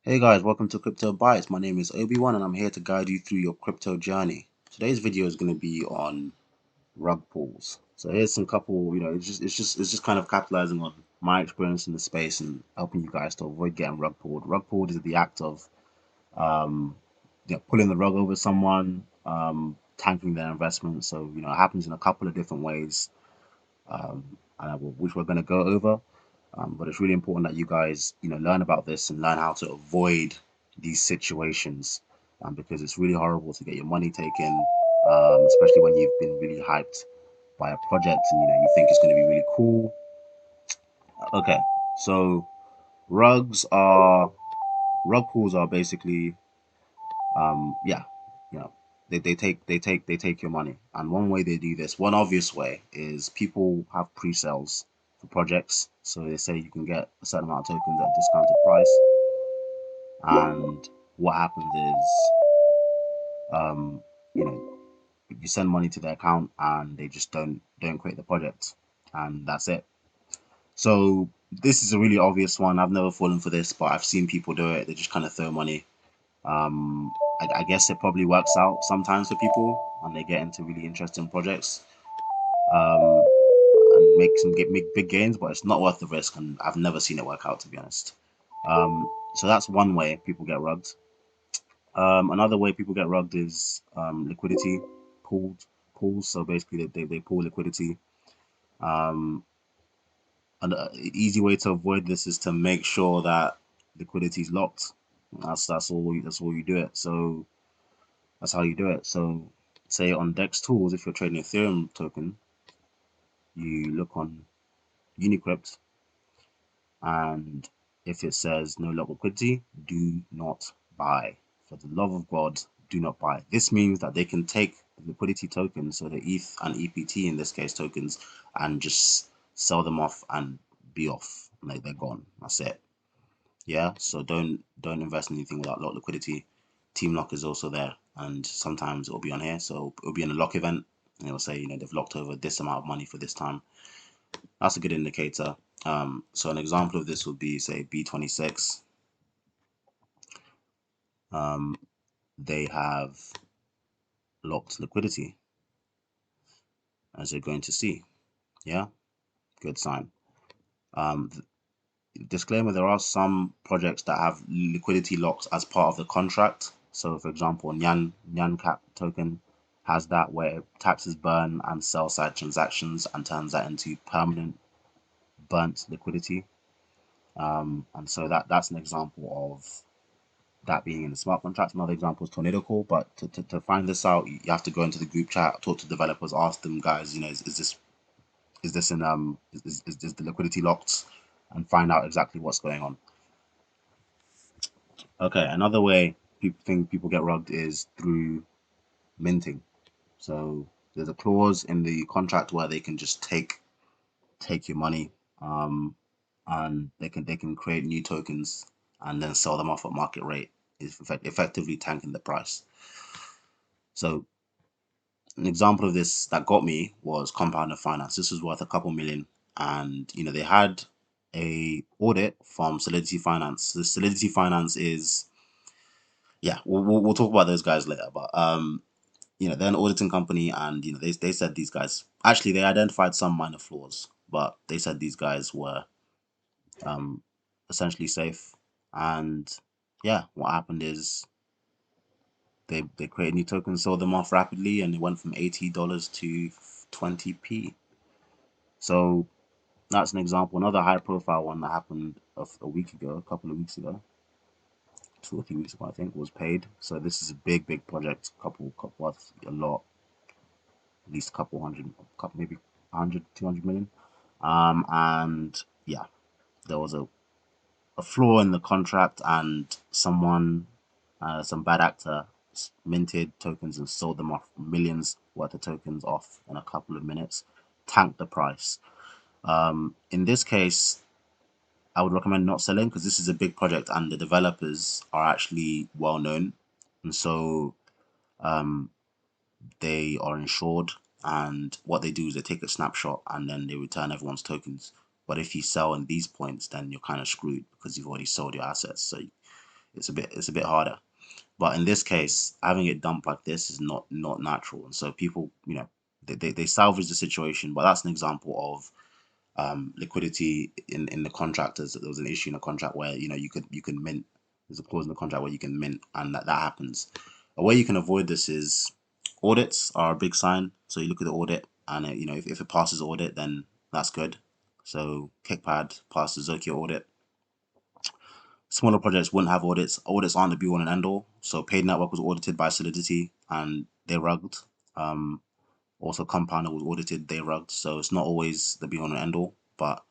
Hey guys, welcome to Crypto Bites. My name is Obi-Wan and I'm here to guide you through your crypto journey. Today's video is going to be on rug pulls. So here's some couple, it's just kind of capitalizing on my experience in the space and helping you guys to avoid getting rug pulled. Rug pulled is the act of um, pulling the rug over someone, tanking their investment. So, it happens in a couple of different ways, which we're going to go over. But it's really important that you guys, learn about this and learn how to avoid these situations, because it's really horrible to get your money taken, especially when you've been really hyped by a project and you think it's going to be really cool. Okay, so rugs are rug pulls are basically, yeah, you know, they take your money, and one way they do this, one obvious way, is people have pre-sales for projects. So they say you can get a certain amount of tokens at a discounted price, and what happens is, um, you know, you send money to their account and they just don't create the project, and that's it. So this is a really obvious one. I've never fallen for this, but I've seen people do it. They just kind of throw money. Um, I guess it probably works out sometimes for people, and they get into really interesting projects, um, and make big gains. But it's not worth the risk, and I've never seen it work out, to be honest. So that's one way people get rugged. Another way people get rugged is liquidity pooled pools. So basically, they pool liquidity. Um, and easy way to avoid this is to make sure that liquidity is locked. That's all you do it. So that's how you do it. So say on Dex tools, if you're trading Ethereum token, you look on Unicrypt, and if it says no lock liquidity, do not buy. For the love of God, do not buy. This means that they can take the liquidity tokens, so the ETH and EPT in this case tokens, and just sell them off and be off. Like they're gone. That's it. Yeah. So don't invest in anything without lock liquidity. Team lock is also there, and sometimes it'll be on here. So it'll be in a lock event, and it'll say they've locked over this amount of money for this time. That's a good indicator. So an example of this would be, say, B26. Um, they have locked liquidity, as you're going to see. Yeah, good sign. Um, Disclaimer: there are some projects that have liquidity locked as part of the contract. So, for example, Nyan Cap token has that, where it taxes burn and sell side transactions and turns that into permanent burnt liquidity. And so that's an example of that being in the smart contract. Another example is Tornado Call. But to find this out, you have to go into the group chat, talk to developers, ask them, guys, is this in is the liquidity locked, and find out exactly what's going on. Okay, another way people get rugged is through minting. So there's a clause in the contract where they can just take your money, um, and they can create new tokens and then sell them off at market rate, is effectively tanking the price. So an example of this that got me was Compounder Finance. This was worth a couple million, and they had a audit from Solidity Finance. The Solidity Finance is, yeah, we'll talk about those guys later, but they're an auditing company, and they said these guys, actually they identified some minor flaws, but they said these guys were um essentially safe. And yeah, what happened is they created new tokens, sold them off rapidly, and it went from $80 to 20p. So that's an example. Another high profile one that happened a week ago, a couple of weeks ago, 2 or 3 weeks ago, I think, was paid. So this is a big project, couple worth a lot, at least a couple hundred, couple maybe 100, 200 million. And yeah, there was a flaw in the contract, and some bad actor minted tokens and sold them off, millions worth of tokens off in a couple of minutes, tanked the price. In this case, I would recommend not selling, because this is a big project and the developers are actually well known, and so um, they are insured. And what they do is they take a snapshot and then they return everyone's tokens. But if you sell in these points, then you're kind of screwed because you've already sold your assets. So it's a bit harder. But in this case, having it dumped like this is not natural, and so people, they salvage the situation. But that's an example of liquidity in the contractors. There was an issue in a contract where you can mint. There's a clause in the contract where you can mint, and that happens. A way you can avoid this is audits are a big sign. So you look at the audit, and if it passes audit, then that's good. So Kickpad passes Zokyo audit. Smaller projects wouldn't have audits. Audits aren't the be all and end all. So Paid Network was audited by Solidity, and they rugged. Um, Also, Compounder was audited, they rugged. So it's not always the be all and end all, but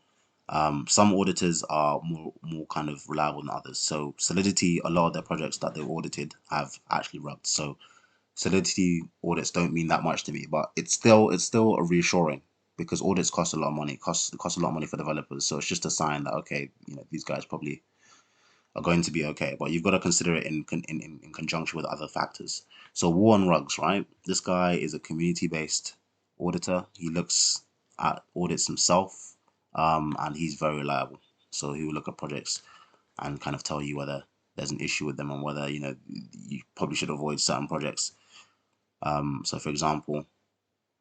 some auditors are more kind of reliable than others. So Solidity, a lot of their projects that they've audited have actually rugged. So Solidity audits don't mean that much to me, but it's still a reassuring, because audits cost a lot of money. It costs a lot of money for developers. So it's just a sign that, okay, these guys probably are going to be okay, but you've got to consider it in conjunction with other factors. So Warren Ruggs, right? This guy is a community-based auditor. He looks at audits himself, and he's very reliable. So he will look at projects and kind of tell you whether there's an issue with them and whether you probably should avoid certain projects. So for example,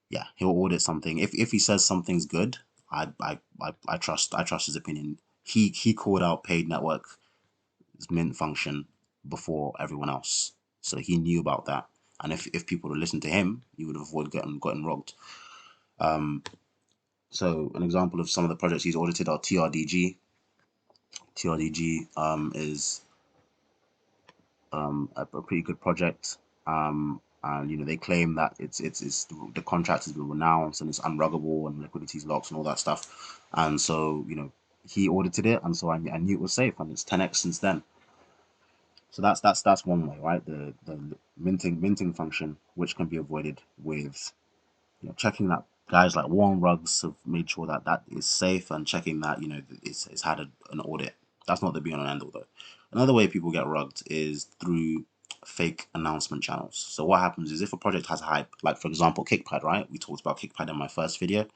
yeah, he'll audit something. If he says something's good, I trust his opinion. He called out Paid Network mint function before everyone else. So he knew about that. And if people had listened to him, you would have avoided gotten robbed. Um, so an example of some of the projects he's audited are TRDG. TRDG is a pretty good project. And they claim that it's the contract has been renounced and it's unruggable and liquidity is locked and all that stuff. And so he audited it, and so I knew it was safe, and it's 10x since then. So that's one way, right? The minting function, which can be avoided with checking that guys like Warren Ruggs have made sure that that is safe, and checking that it's had an audit. That's not the be on and end all though. Another way people get rugged is through fake announcement channels. So what happens is, if a project has hype, like for example Kickpad, right? We talked about Kickpad in my first video,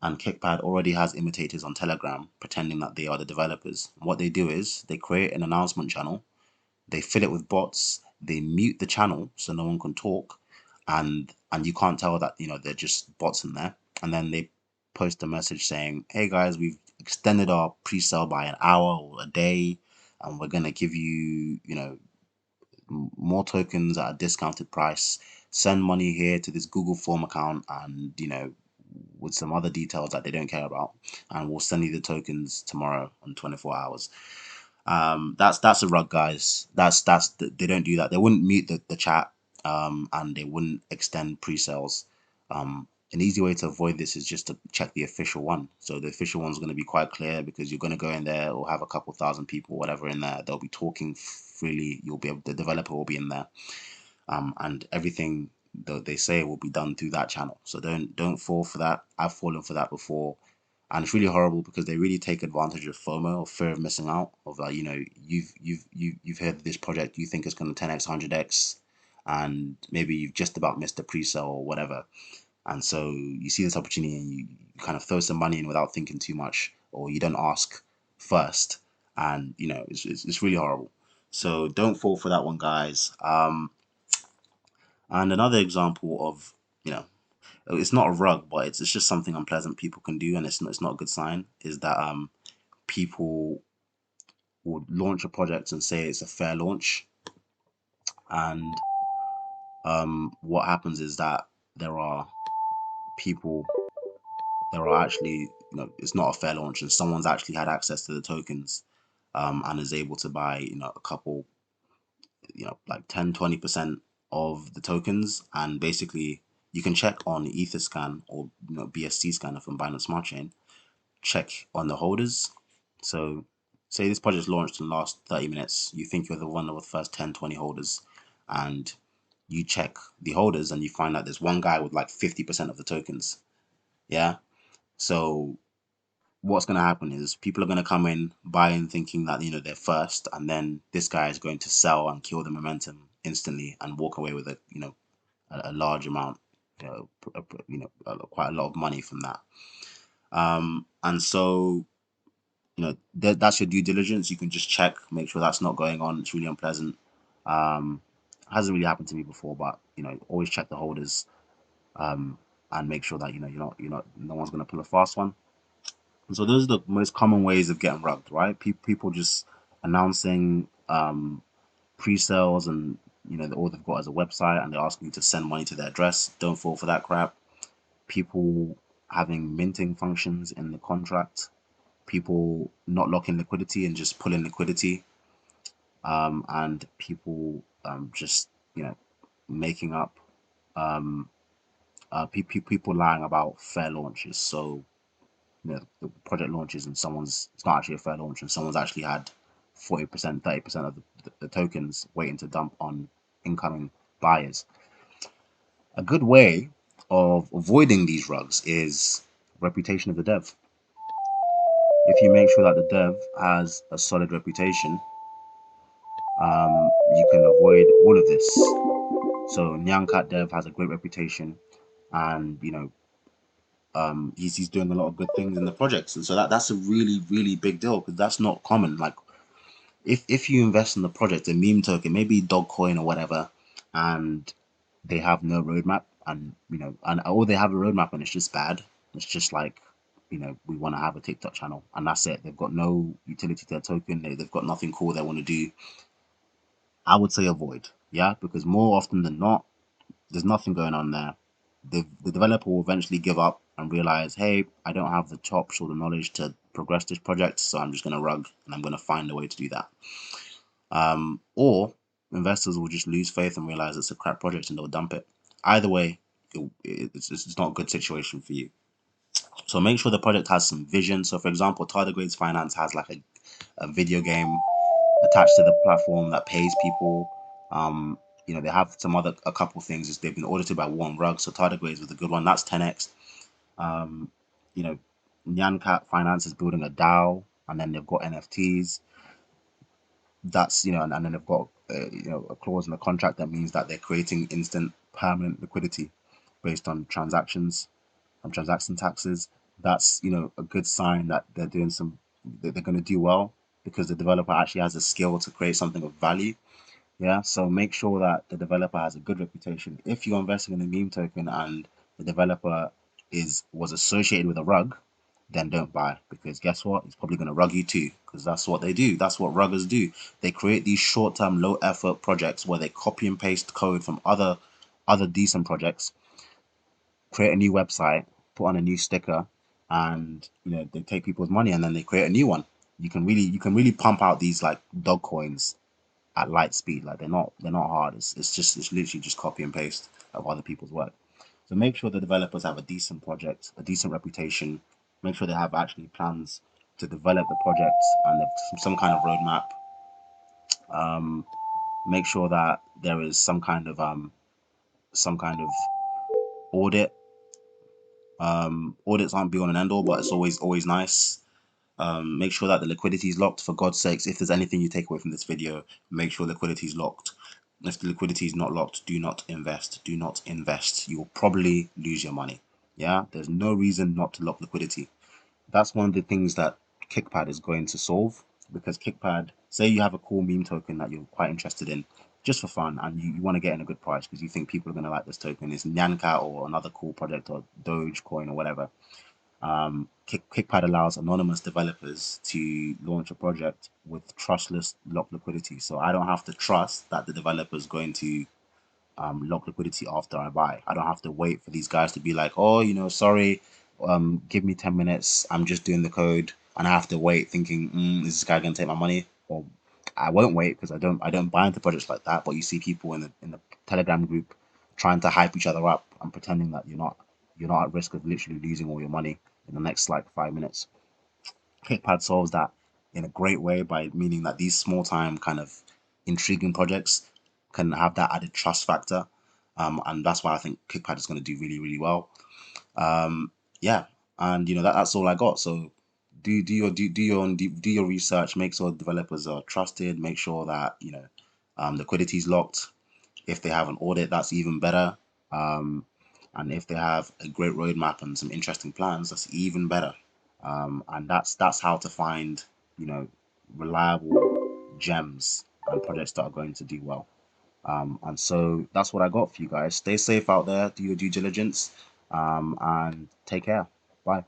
and Kickpad already has imitators on Telegram pretending that they are the developers. What they do is they create an announcement channel, they fill it with bots, they mute the channel so no one can talk, and you can't tell that they're just bots in there. And then they post a message saying, hey guys, we've extended our pre-sale by an hour or a day, and we're gonna give you more tokens at a discounted price. Send money here to this Google form account, and with some other details that they don't care about, and we'll send you the tokens tomorrow in 24 hours. That's a rug, guys. They don't do that. They wouldn't mute the chat, and they wouldn't extend pre-sales. An easy way to avoid this is just to check the official one. So the official one's going to be quite clear, because you're going to go in there or have a couple thousand people, whatever, in there. They'll be talking freely. The developer will be in there, and everything that they say will be done through that channel. So don't fall for that. I've fallen for that before, and it's really horrible, because they really take advantage of FOMO, or fear of missing out. Of like, you've heard this project, you think it's going to 10x, 100x, and maybe you've just about missed a pre-sale or whatever, and so you see this opportunity and you kind of throw some money in without thinking too much, or you don't ask first, and it's really horrible. So don't fall for that one, guys. And another example of, it's not a rug, but it's just something unpleasant people can do, and it's not a good sign, is that people would launch a project and say it's a fair launch, and what happens is that there are people, there are actually, it's not a fair launch, and someone's actually had access to the tokens, and is able to buy a couple, like 10-20% of the tokens. And basically you can check on Etherscan or BSC scanner from Binance Smart Chain, check on the holders. So say this project launched in the last 30 minutes, you think you're the one of the first 10-20 holders, and you check the holders and you find out there's one guy with like 50% of the tokens. Yeah. So what's going to happen is people are going to come in buying, thinking that they're first, and then this guy is going to sell and kill the momentum instantly and walk away with a large amount, quite a lot of money from that. And so that's your due diligence. You can just check, make sure that's not going on. It's really unpleasant. Um, hasn't really happened to me before, but always check the holders, and make sure that no one's gonna pull a fast one. And so those are the most common ways of getting rugged, right? People just announcing pre-sales, and all they've got is a website, and they're asking you to send money to their address. Don't fall for that crap. People having minting functions in the contract, people not locking liquidity and just pulling liquidity, and people just making up, um, people lying about fair launches. So the project launches and it's not actually a fair launch, and someone's actually had 40%, 30% of the tokens waiting to dump on incoming buyers. A good way of avoiding these rugs is reputation of the dev. If you make sure that the dev has a solid reputation, you can avoid all of this. So Nyancat dev has a great reputation, and he's doing a lot of good things in the projects, and so that's a really really big deal, because that's not common. Like, if you invest in the project, a meme token, maybe Dogcoin or whatever, and they have no roadmap, and or they have a roadmap and it's just bad. It's just like, we want to have a TikTok channel, and that's it. They've got no utility to their token. They've got nothing cool they want to do. I would say avoid, yeah, because more often than not, there's nothing going on there. The developer will eventually give up and realize, hey, I don't have the chops or the knowledge to progress this project, so I'm just going to rug, and I'm going to find a way to do that. Or investors will just lose faith and realize it's a crap project and they'll dump it. Either way, it's not a good situation for you. So make sure the project has some vision. So for example, Tardigrades Finance has like a video game attached to the platform that pays people. They have a couple things. Is they've been audited by Warren Rugg, so Tardigrades was a good one. That's 10x. Um, you know, Nyancat Finance is building a DAO, and then they've got NFTs. That's and then they've got a clause in the contract that means that they're creating instant permanent liquidity based on transactions and transaction taxes. That's a good sign that they're going to do well, because the developer actually has a skill to create something of value. Yeah, so make sure that the developer has a good reputation. If you're investing in a meme token and the developer was associated with a rug, then don't buy, because guess what? It's probably going to rug you too, because that's what they do. That's what ruggers do. They create these short-term, low-effort projects where they copy and paste code from other decent projects, create a new website, put on a new sticker, and they take people's money, and then they create a new one. You can really pump out these like dog coins at light speed. Like, they're not hard. It's literally just copy and paste of other people's work. So make sure the developers have a decent project, a decent reputation. Make sure they have actually plans to develop the projects, and some kind of roadmap. Um, Make sure that there is some kind of audit. Audits aren't be on an end all, but it's always nice. Make sure that the liquidity is locked. For God's sakes, if there's anything you take away from this video, make sure liquidity is locked. If the liquidity is not locked, do not invest. Do not invest. You will probably lose your money. Yeah, there's no reason not to lock liquidity. That's one of the things that Kickpad is going to solve, because Kickpad, say you have a cool meme token that you're quite interested in, just for fun, and you want to get in a good price because you think people are going to like this token. It's Nyancat or another cool project, or Dogecoin or whatever. Kickpad allows anonymous developers to launch a project with trustless locked liquidity. So I don't have to trust that the developer is going to lock liquidity after I buy. I don't have to wait for these guys to be like, oh, sorry, give me 10 minutes. I'm just doing the code, and I have to wait thinking, is this guy gonna take my money? Or I won't wait, because I don't buy into projects like that. But you see people in the Telegram group trying to hype each other up and pretending that you're not at risk of literally losing all your money in the next like 5 minutes. Kickpad solves that in a great way, by meaning that these small time kind of intriguing projects can have that added trust factor. And that's why I think Kickpad is going to do really, really well. Yeah, and that's all I got. So do your research, make sure developers are trusted, make sure that liquidity is locked. If they have an audit, that's even better. Um, and if they have a great roadmap and some interesting plans, that's even better. And that's how to find, you know, reliable gems and projects that are going to do well. And so that's what I got for you guys. Stay safe out there, do your due diligence, and take care. Bye.